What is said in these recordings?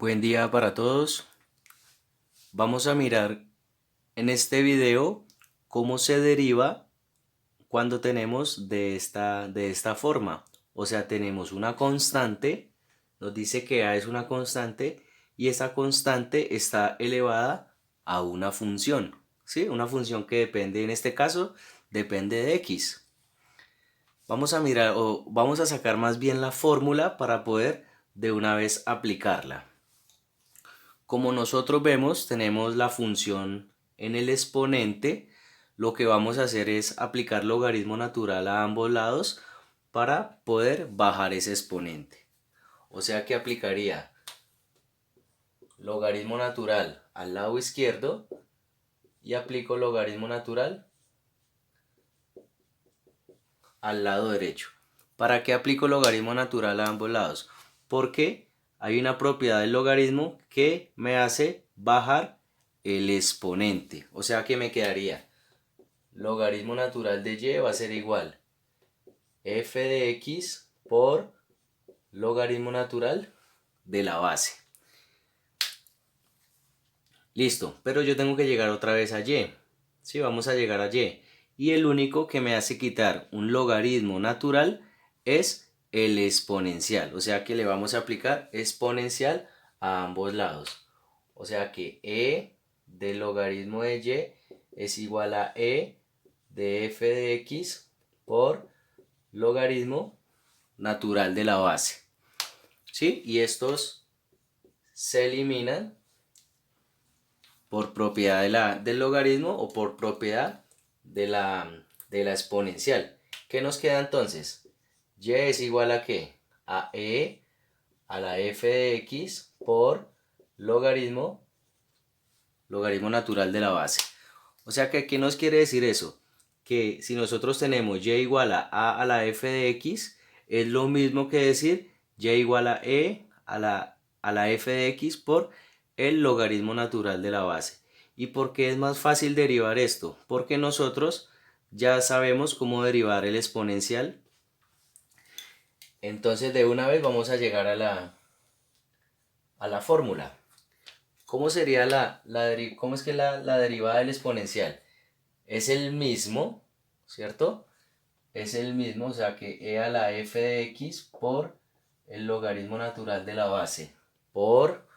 Buen día para todos. Vamos a mirar en este video cómo se deriva cuando tenemos de esta forma. O sea, tenemos una constante, nos dice que A es una constante y esa constante está elevada a una función. ¿Sí? Una función que depende, en este caso, depende de X. Vamos a mirar o vamos a sacar más bien la fórmula para poder de una vez aplicarla. Como nosotros vemos, tenemos la función en el exponente. Lo que vamos a hacer es aplicar logaritmo natural a ambos lados para poder bajar ese exponente. O sea que aplicaría logaritmo natural al lado izquierdo y aplico logaritmo natural al lado derecho. ¿Para qué aplico logaritmo natural a ambos lados? Porque hay una propiedad del logaritmo que me hace bajar el exponente. O sea que me quedaría logaritmo natural de y va a ser igual f de x por logaritmo natural de la base. Listo, pero yo tengo que llegar otra vez a y. Sí, vamos a llegar a y. Y el único que me hace quitar un logaritmo natural es el exponencial. O sea que le vamos a aplicar exponencial a ambos lados. O sea que e del logaritmo de y es igual a e de f de x por logaritmo natural de la base. ¿Sí? Y estos se eliminan por propiedad del logaritmo o por propiedad de la exponencial. ¿Qué nos queda entonces? Y es igual a ¿qué? A e a la f de x por logaritmo natural de la base. O sea que, ¿qué nos quiere decir eso? Que si nosotros tenemos y igual a la f de x, es lo mismo que decir y igual a e a la f de x por el logaritmo natural de la base. ¿Y por qué es más fácil derivar esto? Porque nosotros ya sabemos cómo derivar el exponencial. Entonces de una vez vamos a llegar a la fórmula. ¿Cómo sería cómo es que la derivada del exponencial? Es el mismo, ¿cierto? Es el mismo, o sea que e a la f de x por el logaritmo natural de la base. Por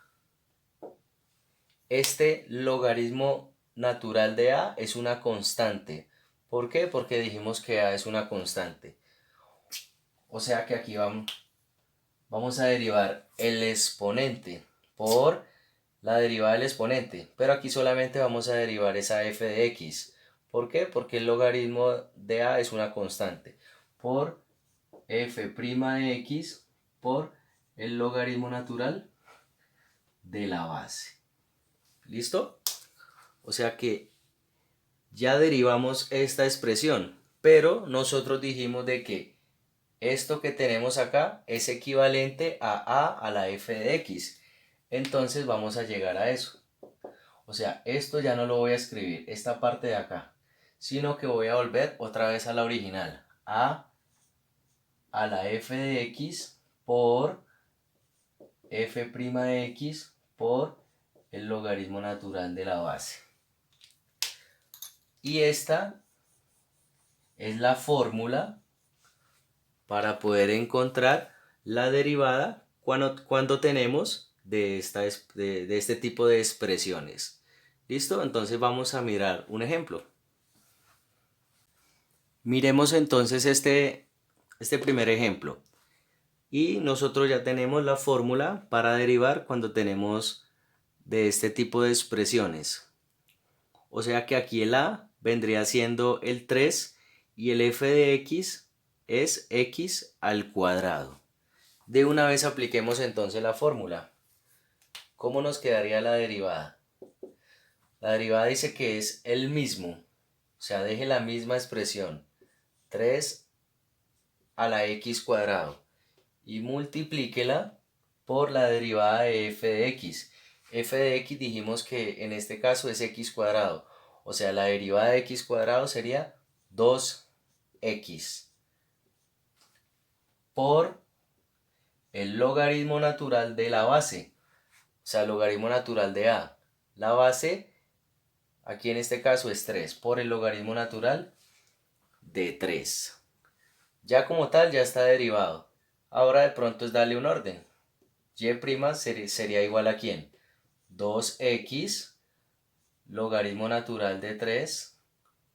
este logaritmo natural de a es una constante. ¿Por qué? Porque dijimos que a es una constante. O sea que aquí vamos a derivar el exponente por la derivada del exponente. Pero aquí solamente vamos a derivar esa f de x. ¿Por qué? Porque el logaritmo de a es una constante. Por f' de x por el logaritmo natural de la base. ¿Listo? O sea que ya derivamos esta expresión, pero nosotros dijimos de que esto que tenemos acá es equivalente a la f de x. Entonces vamos a llegar a eso. O sea, esto ya no lo voy a escribir, esta parte de acá, sino que voy a volver otra vez a la original, a la f de x por f' de x por el logaritmo natural de la base. Y esta es la fórmula para poder encontrar la derivada cuando tenemos de este tipo de expresiones. ¿Listo? Entonces vamos a mirar un ejemplo. Miremos entonces este primer ejemplo. Y nosotros ya tenemos la fórmula para derivar cuando tenemos de este tipo de expresiones. O sea que aquí el a vendría siendo el 3 y el f de x es x al cuadrado. De una vez apliquemos entonces la fórmula. ¿Cómo nos quedaría la derivada? La derivada dice que es el mismo, o sea, deje la misma expresión, 3 a la x cuadrado, y multiplíquela por la derivada de f de x. F de x dijimos que en este caso es x cuadrado, o sea, la derivada de x cuadrado sería 2x por el logaritmo natural de la base. sea, logaritmo natural de a. La base, aquí en este caso es 3, por el logaritmo natural de 3. Ya como tal, ya está derivado. Ahora de pronto es darle un orden. Y' sería igual a ¿quién? 2x logaritmo natural de 3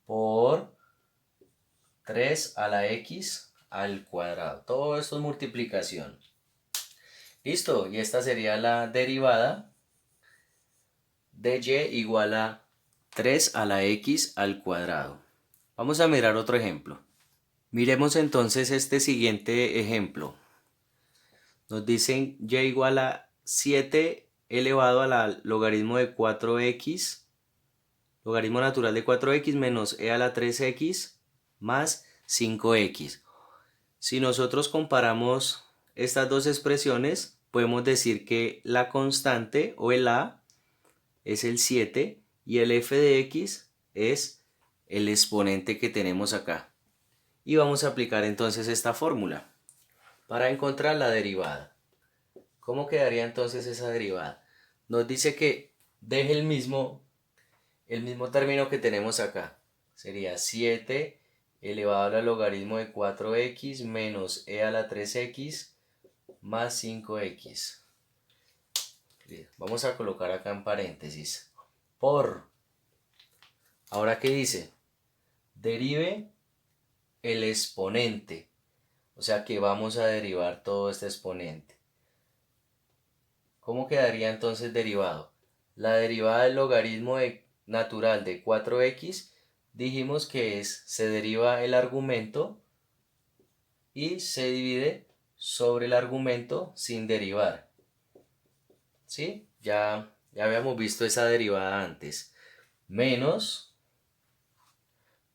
por 3 a la x al cuadrado. Todo esto es multiplicación. Listo, y esta sería la derivada de y igual a 3 a la x al cuadrado. Vamos a mirar otro ejemplo. Miremos entonces este siguiente ejemplo. Nos dicen y igual a 7 elevado a la logaritmo de 4x, logaritmo natural de 4x menos e a la 3x más 5x. Si nosotros comparamos estas dos expresiones, podemos decir que la constante o el a es el 7 y el f de x es el exponente que tenemos acá. Y vamos a aplicar entonces esta fórmula para encontrar la derivada. ¿Cómo quedaría entonces esa derivada? Nos dice que deje el mismo término que tenemos acá. Sería 7 elevado al logaritmo de 4x menos e a la 3x más 5x. Vamos a colocar acá en paréntesis. Por. Ahora, ¿qué dice? Derive el exponente. O sea que vamos a derivar todo este exponente. ¿Cómo quedaría entonces derivado? La derivada del logaritmo natural de 4x, dijimos que se deriva el argumento y se divide sobre el argumento sin derivar. ¿Sí? Ya habíamos visto esa derivada antes. Menos,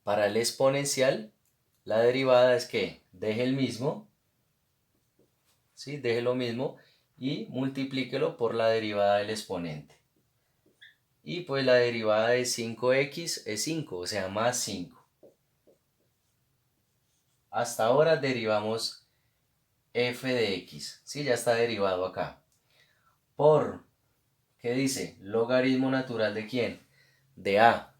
para el exponencial, la derivada es que deje el mismo, ¿sí? Deje lo mismo y multiplíquelo por la derivada del exponente. Y pues la derivada de 5x es 5, o sea, más 5. Hasta ahora derivamos f de x, ¿sí? Ya está derivado acá. Por, ¿qué dice? Logaritmo natural de ¿quién? De a.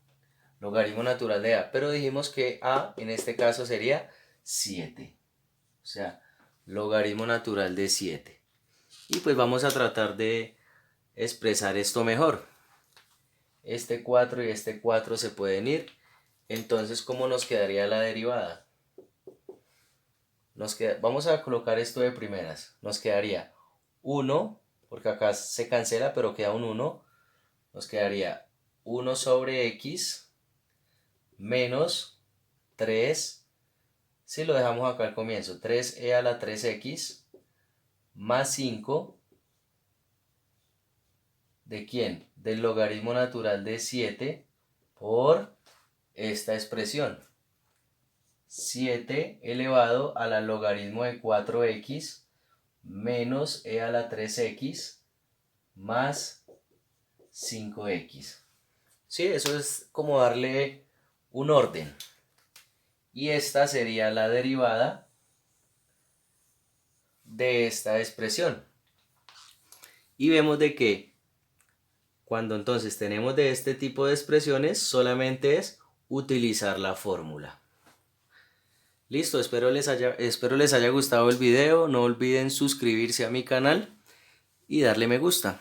Logaritmo natural de a. Pero dijimos que a en este caso sería 7. O sea, logaritmo natural de 7. Y pues vamos a tratar de expresar esto mejor. Este 4 y este 4 se pueden ir. Entonces, ¿cómo nos quedaría la derivada? Vamos a colocar esto de primeras. Nos quedaría 1, porque acá se cancela, pero queda un 1. Nos quedaría 1 sobre x menos 3. Si lo dejamos acá al comienzo, 3e a la 3x más 5. ¿De quién? Del logaritmo natural de 7 por esta expresión. 7 elevado a la logaritmo de 4x menos e a la 3x más 5x. Sí, eso es como darle un orden. Y esta sería la derivada de esta expresión. Y vemos de que cuando entonces tenemos de este tipo de expresiones, solamente es utilizar la fórmula. Listo, espero les haya gustado el video. No olviden suscribirse a mi canal y darle me gusta.